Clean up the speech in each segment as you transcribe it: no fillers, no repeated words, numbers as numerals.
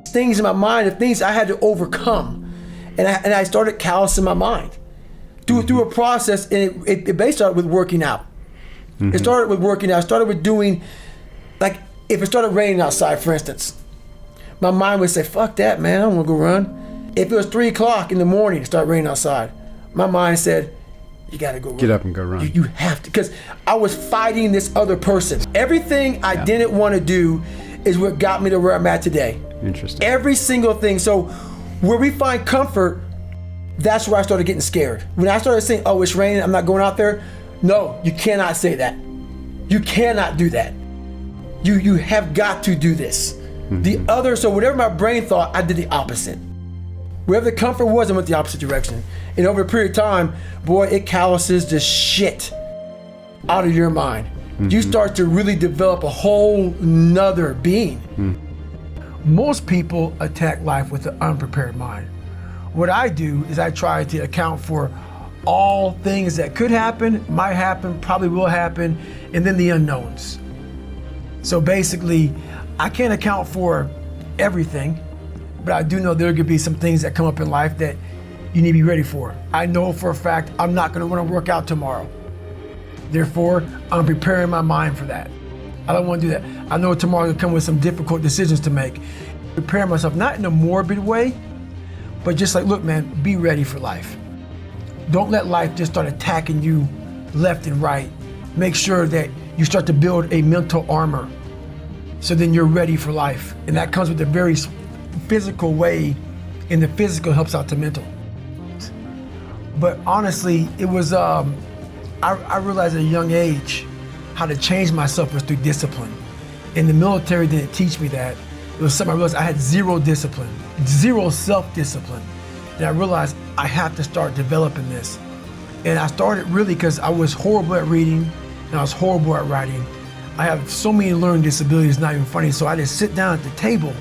things in my mind, the things I had to overcome. And I started callousing my mind through a process, and it basically started with working out. Mm-hmm. It started with working out. It started with doing, like, if it started raining outside, for instance, my mind would say, fuck that, man, I don't want to go run. If it was 3 o'clock in the morning, it started raining outside, my mind said, you gotta go run. Get up and go run. You have to, because I was fighting this other person. Everything I didn't want to do is what got me to where I'm at today. Interesting. Every single thing. So where we find comfort, that's where I started getting scared. When I started saying, oh, it's raining, I'm not going out there. No, you cannot say that. You cannot do that. You have got to do this. Mm-hmm. So whatever my brain thought, I did the opposite. Wherever the comfort was, I went the opposite direction. And over a period of time, boy, it calluses the shit out of your mind. Mm-hmm. You start to really develop a whole nother being. Mm-hmm. Most people attack life with an unprepared mind. What I do is I try to account for all things that could happen, might happen, probably will happen, and then the unknowns. So basically, I can't account for everything, but I do know there could be some things that come up in life that you need to be ready for. I know for a fact I'm not gonna wanna work out tomorrow. Therefore, I'm preparing my mind for that. I don't wanna do that. I know tomorrow will come with some difficult decisions to make. Preparing myself, not in a morbid way, but just like, look, man, be ready for life. Don't let life just start attacking you left and right. Make sure that you start to build a mental armor so then you're ready for life. And that comes with a very physical way, and the physical helps out the mental. But honestly, it was, I realized at a young age how to change myself was through discipline. And the military didn't teach me that. It was something I realized I had zero discipline, zero self-discipline. And I realized I have to start developing this. And I started really because I was horrible at reading and I was horrible at writing. I have so many learning disabilities, it's not even funny. So I just sit down at the table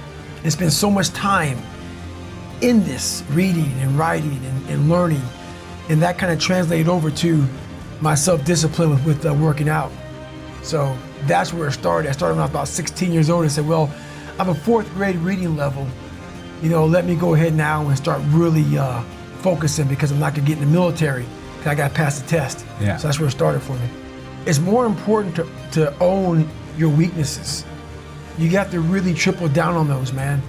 and spend so much time in this, reading and writing and learning. And that kind of translated over to my self-discipline with working out. So that's where it started. I started when I was about 16 years old and said, well, I'm a 4th grade reading level. You know, let me go ahead now and start really focusing, because I'm not gonna get in the military because I got to pass the test. Yeah. So that's where it started for me. It's more important to own your weaknesses. You got to really triple down on those, man.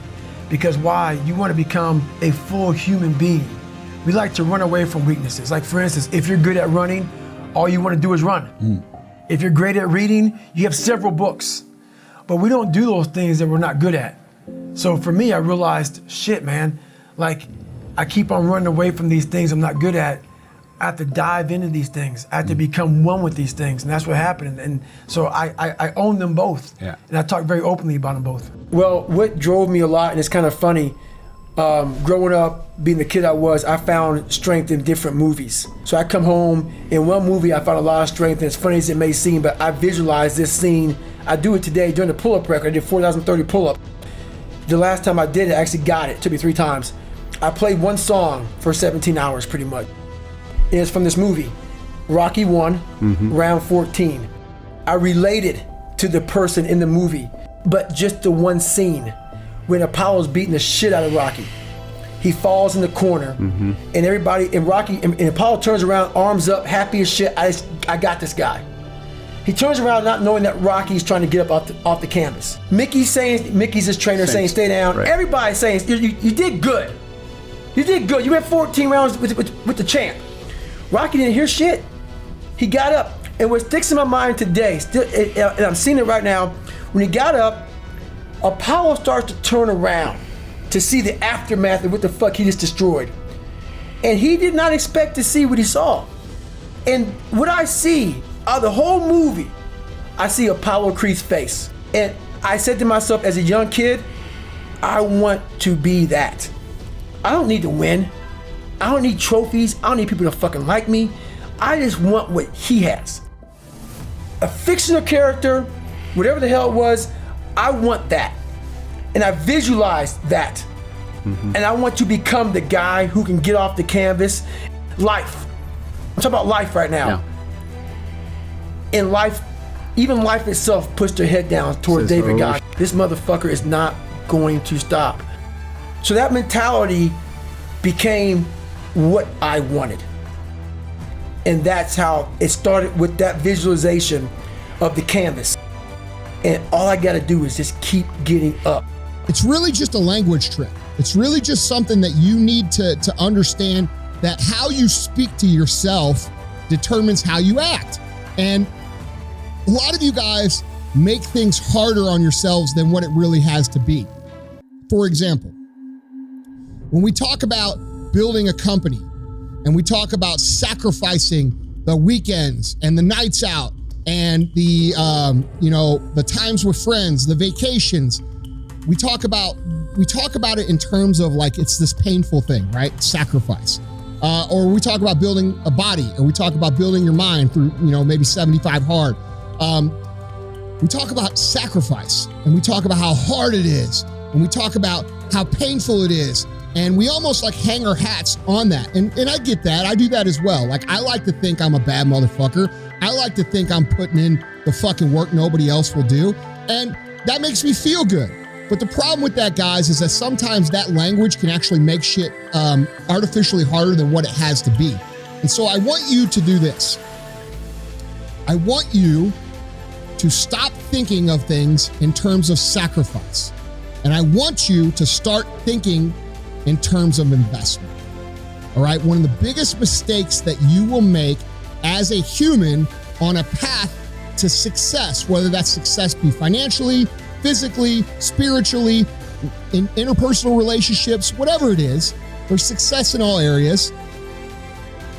Because why? You want to become a full human being. We like to run away from weaknesses. Like, for instance, if you're good at running, all you want to do is run. Mm. If you're great at reading, you have several books. But we don't do those things that we're not good at. So for me, I realized, shit, man, like, I keep on running away from these things I'm not good at. I have to dive into these things. I have to become one with these things, and that's what happened. And so I own them both, and I talk very openly about them both. Well, what drove me a lot, and it's kind of funny, growing up, being the kid I was, I found strength in different movies. So I come home, in one movie I found a lot of strength, and it's funny as it may seem, but I visualized this scene. I do it today during the pull-up record. I did 4,030 pull-up. The last time I did it, I actually got it. It took me 3 times. I played one song for 17 hours, pretty much. And it's from this movie, Rocky 1, round 14. I related to the person in the movie, but just the one scene when Apollo's beating the shit out of Rocky. He falls in the corner, and everybody, and Rocky, and Apollo turns around, arms up, happy as shit. I got this guy. He turns around not knowing that Rocky's trying to get up off the canvas. Mickey's his trainer, saying stay down. Right. Everybody's saying, you did good. You did good. You went 14 rounds with the champ. Rocky didn't hear shit. He got up. And what sticks in my mind today, and I'm seeing it right now, when he got up, Apollo starts to turn around to see the aftermath of what the fuck he just destroyed. And he did not expect to see what he saw. And what I see out of the whole movie, I see Apollo Creed's face. And I said to myself as a young kid, I want to be that. I don't need to win. I don't need trophies. I don't need people to fucking like me. I just want what he has. A fictional character, whatever the hell it was, I want that. And I visualized that. And I want to become the guy who can get off the canvas. Life. I'm talking about life right now. Yeah. In life, even life itself puts their head down toward David Goggins. This motherfucker is not going to stop. So that mentality became what I wanted. And that's how it started, with that visualization of the canvas. And all I gotta do is just keep getting up. It's really just a language trick. It's really just something that you need to understand, that how you speak to yourself determines how you act. And a lot of you guys make things harder on yourselves than what it really has to be. For example, when we talk about building a company and we talk about sacrificing the weekends and the nights out and the times with friends, the vacations, we talk about it in terms of like it's this painful thing, right? Sacrifice. Or we talk about building a body, or we talk about building your mind through, maybe 75 hard. We talk about sacrifice, and we talk about how hard it is, and we talk about how painful it is. And we almost like hang our hats on that. And I get that. I do that as well. Like, I like to think I'm a bad motherfucker. I like to think I'm putting in the fucking work nobody else will do. And that makes me feel good. But the problem with that, guys, is that sometimes that language can actually make shit artificially harder than what it has to be. And so I want you to do this. I want you to stop thinking of things in terms of sacrifice. And I want you to start thinking in terms of investment. All right? One of the biggest mistakes that you will make as a human on a path to success, whether that success be financially, physically, spiritually, in interpersonal relationships, whatever it is, or success in all areas,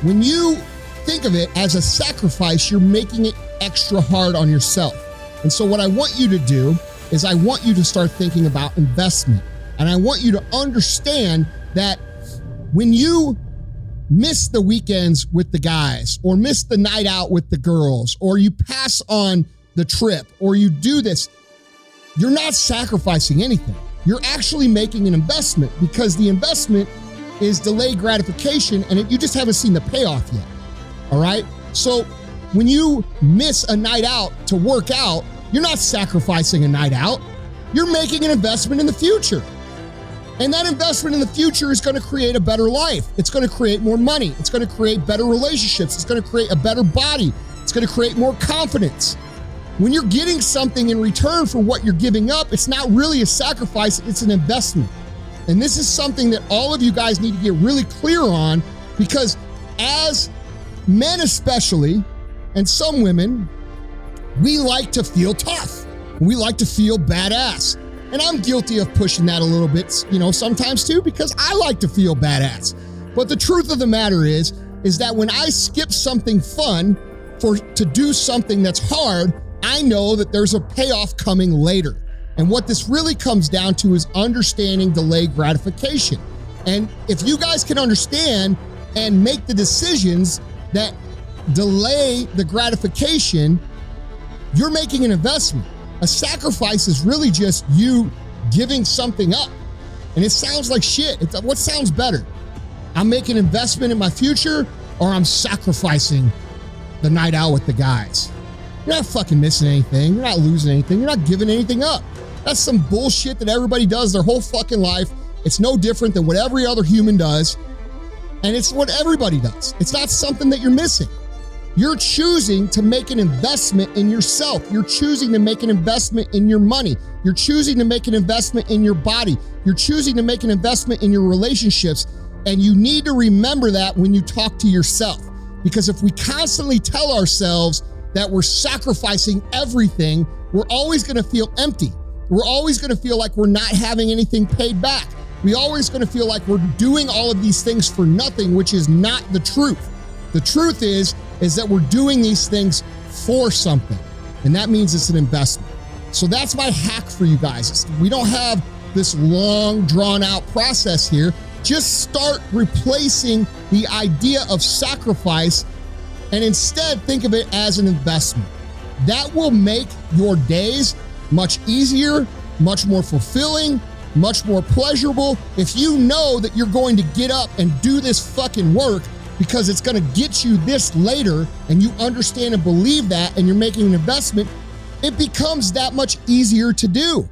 when you think of it as a sacrifice, you're making it extra hard on yourself. And so what I want you to do is I want you to start thinking about investment. And I want you to understand that when you miss the weekends with the guys, or miss the night out with the girls, or you pass on the trip, or you do this, you're not sacrificing anything. You're actually making an investment, because the investment is delayed gratification, and you just haven't seen the payoff yet. All right? So when you miss a night out to work out, you're not sacrificing a night out. You're making an investment in the future. And that investment in the future is going to create a better life. It's going to create more money. It's going to create better relationships. It's going to create a better body. It's going to create more confidence. When you're getting something in return for what you're giving up, it's not really a sacrifice, it's an investment. And this is something that all of you guys need to get really clear on, because as men especially, and some women, we like to feel tough. We like to feel badass. And I'm guilty of pushing that a little bit, sometimes too, because I like to feel badass. But the truth of the matter is that when I skip something fun to do something that's hard, I know that there's a payoff coming later. And what this really comes down to is understanding delayed gratification. And if you guys can understand and make the decisions that delay the gratification, you're making an investment. A sacrifice is really just you giving something up. And it sounds like shit. What sounds better? I'm making an investment in my future, or I'm sacrificing the night out with the guys. You're not fucking missing anything. You're not losing anything. You're not giving anything up. That's some bullshit that everybody does their whole fucking life. It's no different than what every other human does. And it's what everybody does. It's not something that you're missing. You're choosing to make an investment in yourself. You're choosing to make an investment in your money. You're choosing to make an investment in your body. You're choosing to make an investment in your relationships. And you need to remember that when you talk to yourself. Because if we constantly tell ourselves that we're sacrificing everything, we're always going to feel empty. We're always going to feel like we're not having anything paid back. We're always going to feel like we're doing all of these things for nothing, which is not the truth. The truth is that we're doing these things for something, and that means it's an investment. So that's my hack for you guys. We don't have this long, drawn-out process here. Just start replacing the idea of sacrifice and instead think of it as an investment. That will make your days much easier, much more fulfilling, much more pleasurable. If you know that you're going to get up and do this fucking work because it's going to get you this later, and you understand and believe that, and you're making an investment, it becomes that much easier to do.